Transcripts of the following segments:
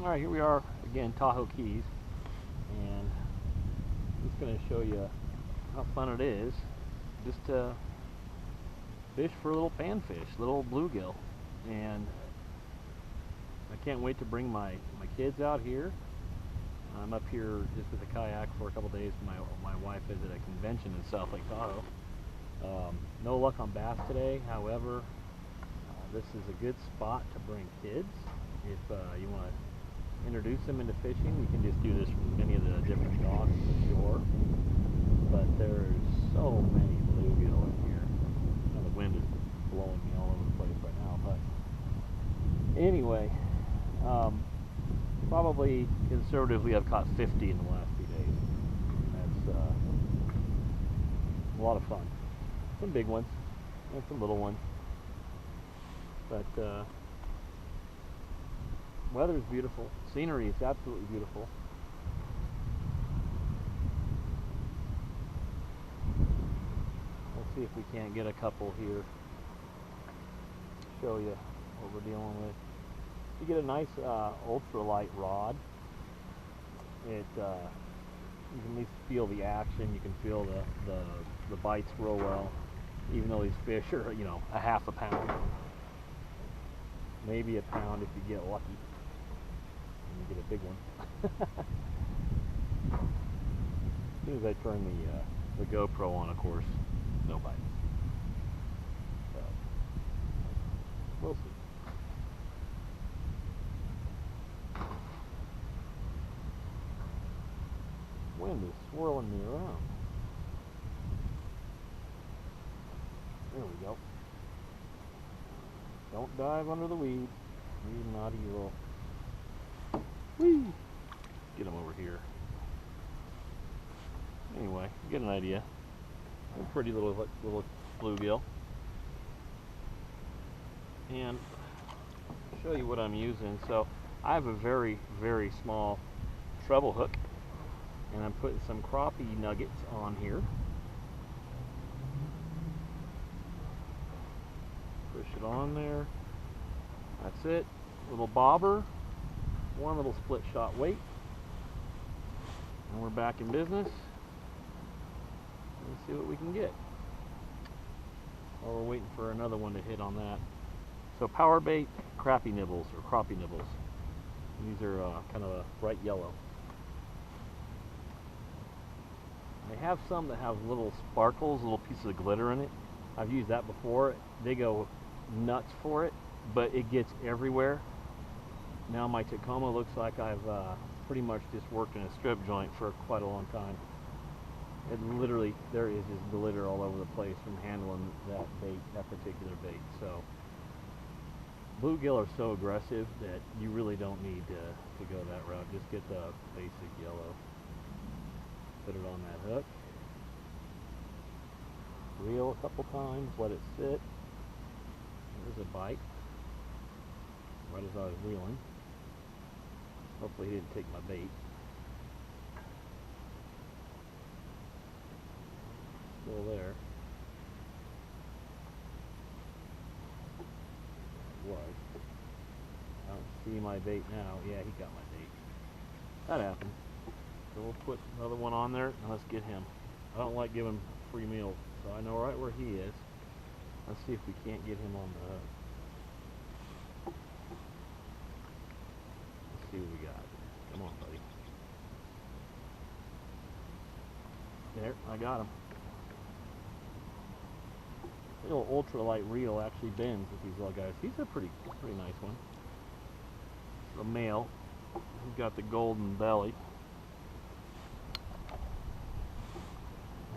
Alright, here we are again, Tahoe Keys, and I'm just going to show you how fun it is just to fish for little panfish, little bluegill. And I can't wait to bring my kids out here. I'm up here just with a kayak for a couple days. My wife is at a convention in South Lake Tahoe. No luck on bass today, however, this is a good spot to bring kids. If you want to introduce them into fishing, you can just do this with many of the different docks on the shore. But there's so many bluegill in here. Now the wind is blowing me all over the place right now, but anyway, probably conservatively I've caught 50 in the last few days. That's a lot of fun. Some big ones and some little ones, but weather's beautiful. Scenery is absolutely beautiful. Let's see if we can't get a couple here. Show you what we're dealing with. You get a nice ultralight rod. You can at least feel the action. You can feel the bites real well, even though these fish are, you know, a half a pound, maybe a pound if you get lucky. And you get a big one. As soon as I turn the GoPro on, of course, no bites. So we'll see. Wind is swirling me around. There we go. Don't dive under the weed, you naughty little. Whee! Get them over here. Anyway, you get an idea. A pretty little bluegill. And I'll show you what I'm using. So I have a very, very small treble hook, and I'm putting some crappie nuggets on here. Push it on there. That's it. Little bobber, one little split shot weight, and we're back in business. Let's see what we can get. While we're waiting for another one to hit on that. So power bait, crappie nibbles or crappie nibbles. These are kind of a bright yellow. They have some that have little sparkles, little pieces of glitter in it. I've used that before. They go nuts for it, but it gets everywhere. Now my Tacoma looks like I've pretty much just worked in a strip joint for quite a long time. It literally, there is just glitter all over the place from handling that bait, that particular bait. So bluegill are so aggressive that you really don't need to go that route. Just get the basic yellow. Put it on that hook. Reel a couple times, let it sit. There's a bite. Right as I was reeling. Hopefully he didn't take my bait. Still there. Was. I don't see my bait now. Yeah, he got my bait. That happened. So we'll put another one on there and let's get him. I don't like giving free meals, so I know right where he is. Let's see if we can't get him on the hook. Let's see what we got. Come on, buddy. There, I got him. The little ultralight reel actually bends with these little guys. He's a pretty nice one. The male. He's got the golden belly.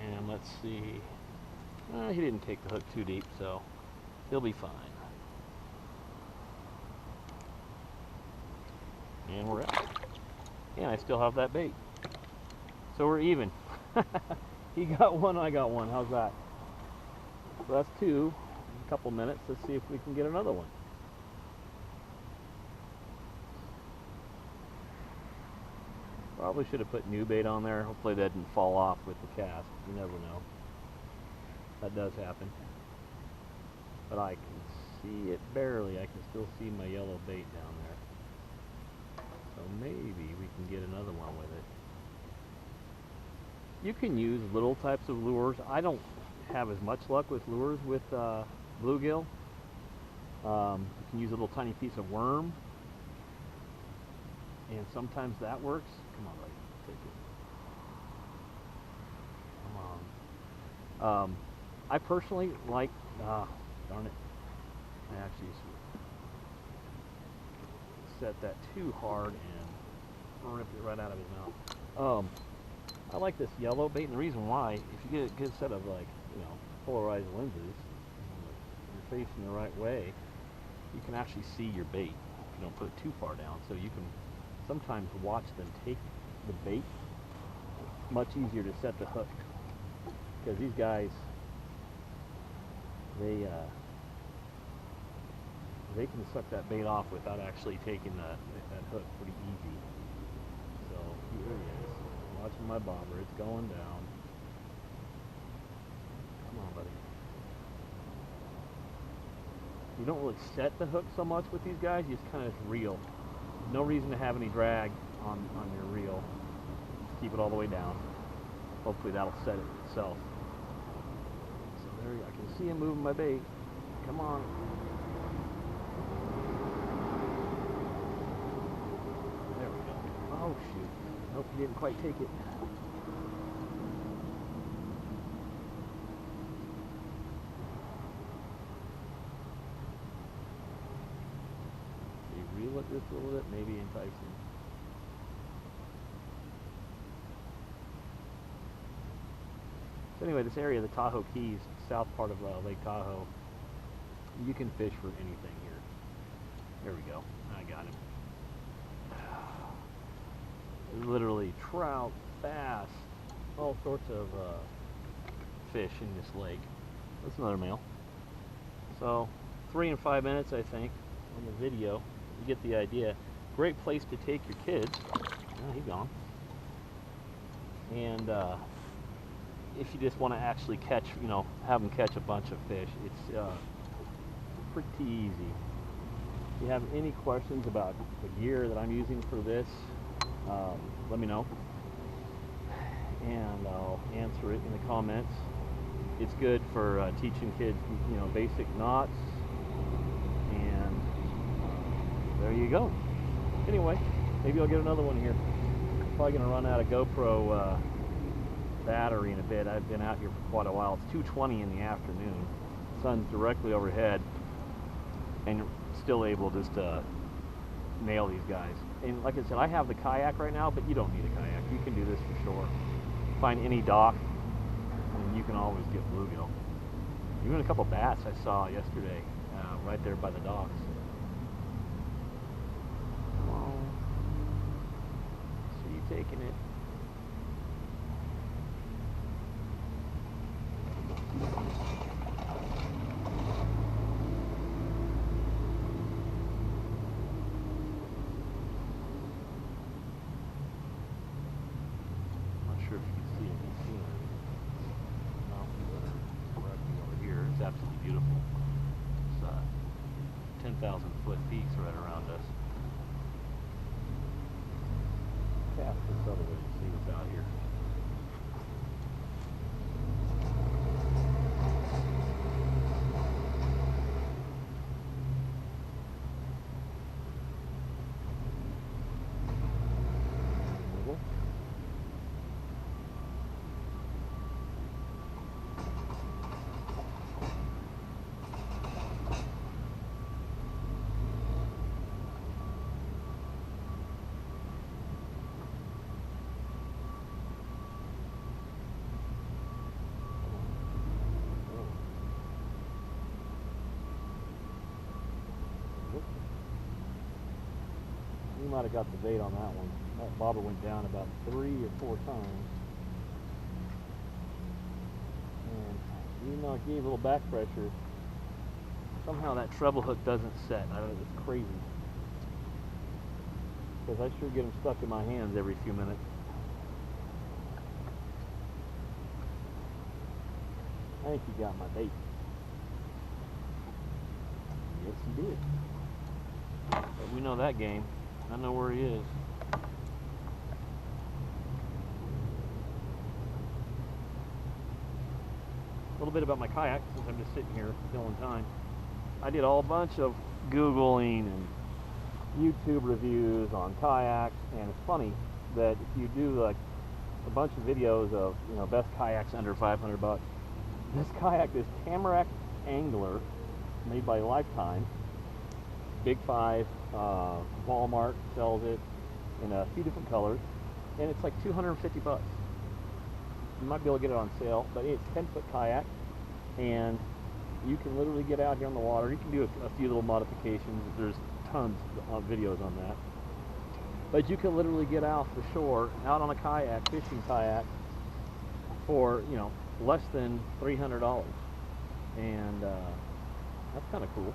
And let's see. He didn't take the hook too deep, so he'll be fine. And we're out. And I still have that bait. So we're even. He got one, I got one. How's that? So that's two. In a couple minutes, let's see if we can get another one. Probably should have put new bait on there. Hopefully that didn't fall off with the cast. You never know. That does happen. But I can see it barely. I can still see my yellow bait down there. So You can use little types of lures. I don't have as much luck with lures with bluegill. You can use a little tiny piece of worm, and sometimes that works. Come on, buddy, take it. Come on. I personally like, darn it, I actually set that too hard and ripped it right out of his mouth. I like this yellow bait, and the reason why, if you get a good set of, like, polarized lenses, you're facing the right way, you can actually see your bait if you don't put it too far down. So you can sometimes watch them take the bait. Much easier to set the hook, because these guys, they can suck that bait off without actually taking that hook pretty easy. So here he is, watching my bobber. It's going down. Come on, buddy. You don't really set the hook so much with these guys. You just kind of reel. No reason to have any drag on your reel. Just keep it all the way down. Hopefully that'll set it itself. So there, I can see him moving my bait. Come on. There we go. Oh shoot. Nope, he didn't quite take it. Reel it just a little bit, maybe entice him. So anyway, this area, the Tahoe Keys, south part of Lake Tahoe, you can fish for anything here. There we go. I got him. Literally trout, bass, all sorts of fish in this lake. That's another male. So 3 and 5 minutes, I think, on the video. You get the idea. Great place to take your kids. Oh, he's gone. And if you just want to actually catch, have them catch a bunch of fish, it's pretty easy. If you have any questions about the gear that I'm using for this, let me know, and I'll answer it in the comments. It's good for teaching kids, basic knots. And there you go. Anyway, maybe I'll get another one here. Probably gonna run out of GoPro battery in a bit. I've been out here for quite a while. It's 2:20 in the afternoon. Sun's directly overhead, and you're still able just to nail these guys. And like I said, I have the kayak right now, but you don't need a kayak. You can do this for sure. Find any dock, and you can always get bluegill. Even a couple bass I saw yesterday, right there by the docks. Taking it. Not sure if you can see any scenery. Mountains that are directly over here. It's absolutely beautiful. It's 10,000-foot peaks right around us. Cast this other way to see what's out here. You might have got the bait on that one. That bobber went down about 3 or 4 times. And even though I gave a little back pressure, somehow that treble hook doesn't set. I don't know, it's crazy. Because I sure get them stuck in my hands every few minutes. I think he got my bait. Yes, he did. But we know that game. I know where he is. little bit about my kayak, since I'm just sitting here killing time. I did a bunch of Googling and YouTube reviews on kayaks, and it's funny that if you do like a bunch of videos of, you know, best kayaks under 500 bucks, this kayak, this Tamarack Angler, made by Lifetime, Big 5, Walmart sells it in a few different colors, and it's like 250 bucks. You might be able to get it on sale, but it's 10-foot kayak, and you can literally get out here on the water. You can do a few little modifications. There's tons of videos on that. But you can literally get off the shore, out on a kayak, fishing kayak, for, you know, less than $300. And that's kind of cool.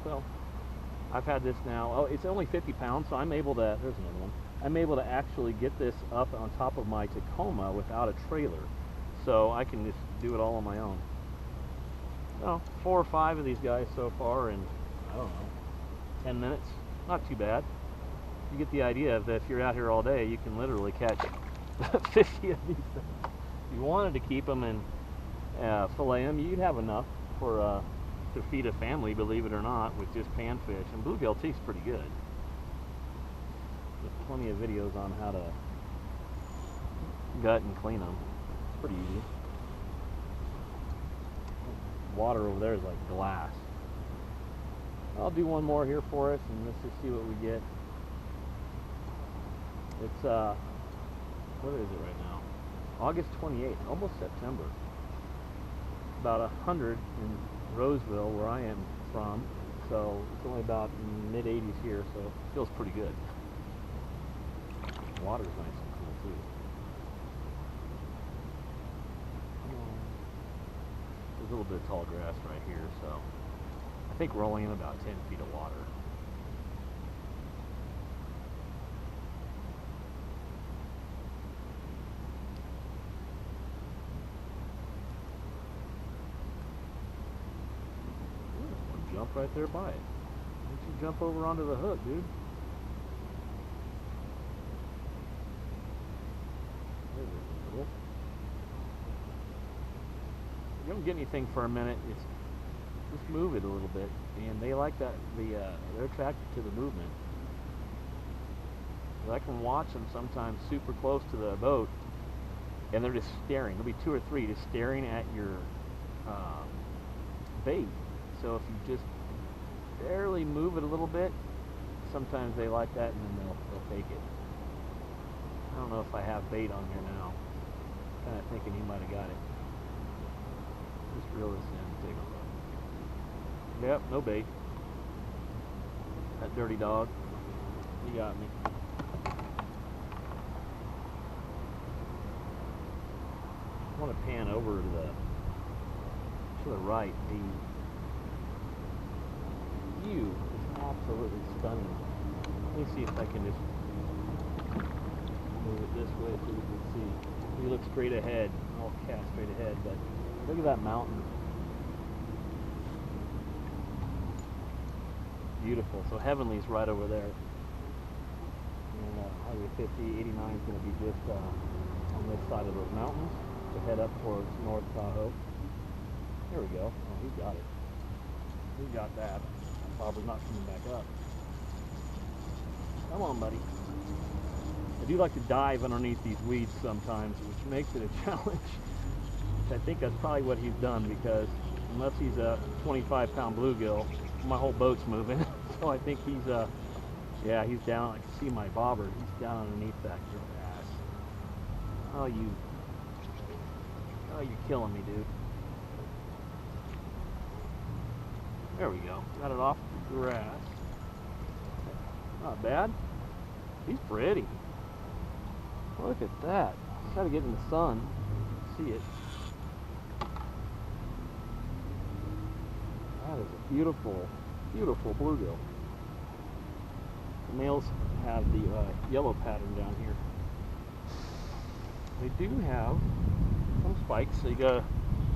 So I've had this now, oh, it's only 50 pounds, so I'm able to, there's another one. I'm able to actually get this up on top of my Tacoma without a trailer. So I can just do it all on my own. Well, 4 or 5 of these guys so far in, I don't know, 10 minutes. Not too bad. You get the idea that if you're out here all day, you can literally catch 50 of these things. If you wanted to keep them and fillet them, you'd have enough for to feed a family, believe it or not, with just panfish. And bluegill tastes pretty good. There's plenty of videos on how to gut and clean them. It's pretty easy. Water over there is like glass. I'll do one more here for us, and let's just see what we get. It's what is it right now? August 28th, almost September. About 100 in Roseville, where I am from, so it's only about mid-80s here, so it feels pretty good. The water's nice and cool too. There's a little bit of tall grass right here, so I think we're only in about 10 feet of water. Jump right there by it. Why don't you jump over onto the hook, dude? There's a little. You don't get anything for a minute. It's just move it a little bit, and they like that. They're attracted to the movement. I can watch them sometimes super close to the boat, and they're just staring. There'll be 2 or 3 just staring at your bait. So if you just barely move it a little bit, sometimes they like that, and then they'll take it. I don't know if I have bait on here now. Kind of thinking he might have got it. Just reel this in, take a look. Yep, no bait. That dirty dog, he got me. I want to pan over to the right. The view is absolutely stunning. Let me see if I can just move it this way so you can see. You look straight ahead. I'll cast straight ahead, but look at that mountain. Beautiful. So Heavenly's right over there. And Highway 50, 89 is going to be just on this side of those mountains to head up towards North Tahoe. There we go. Oh, he got it. He got that. Bobber's not coming back up. Come on, buddy. I do like to dive underneath these weeds sometimes, which makes it a challenge. I think that's probably what he's done, because unless he's a 25-pound bluegill, my whole boat's moving. So I think he's yeah, he's down. I can see my bobber. He's down underneath that grass. Oh, you're killing me, dude. There we go. Got it off the grass. Not bad. He's pretty. Look at that. Got to get in the sun. See it. That is a beautiful, beautiful bluegill. The males have the yellow pattern down here. They do have some spikes, so you gotta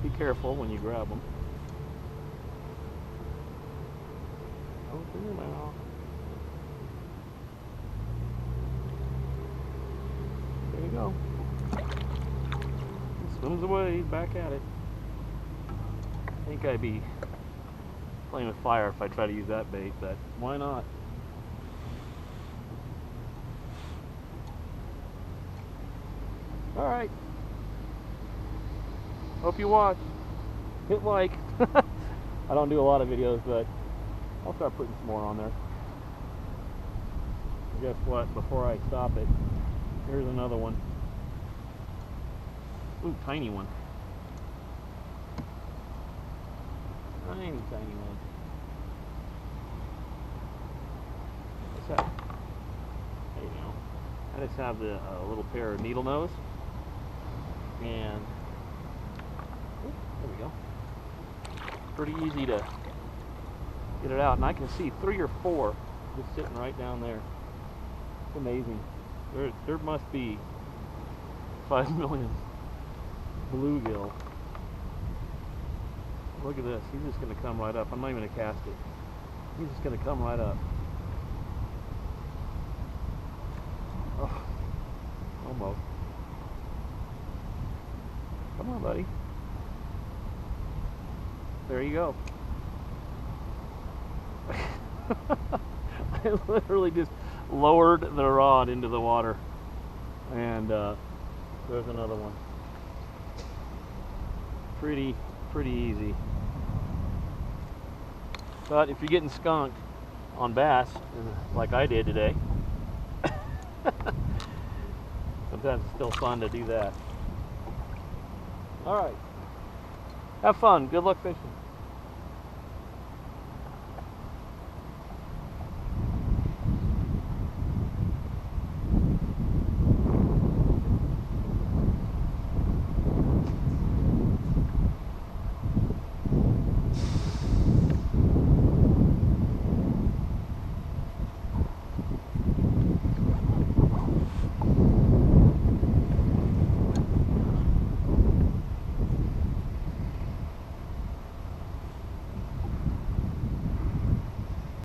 be careful when you grab them. Open your mouth. There you go. He swims away, he's back at it. I think I'd be playing with fire if I try to use that bait, but why not? Alright. Hope you watch. Hit like. I don't do a lot of videos, but I'll start putting some more on there. Guess what? Before I stop it, here's another one. Ooh, tiny one. Tiny one. What's that? There you go. I just have the little pair of needle nose, and ooh, there we go. Pretty easy to get it out, and I can see 3 or 4 just sitting right down there. It's amazing. There must be 5 million bluegill. Look at this. He's just going to come right up. I'm not even going to cast it. He's just going to come right up. Oh, almost. Come on, buddy. There you go. I literally just lowered the rod into the water, and there's another one. Pretty easy. But if you're getting skunked on bass, like I did today, sometimes it's still fun to do that. All right, have fun. Good luck fishing.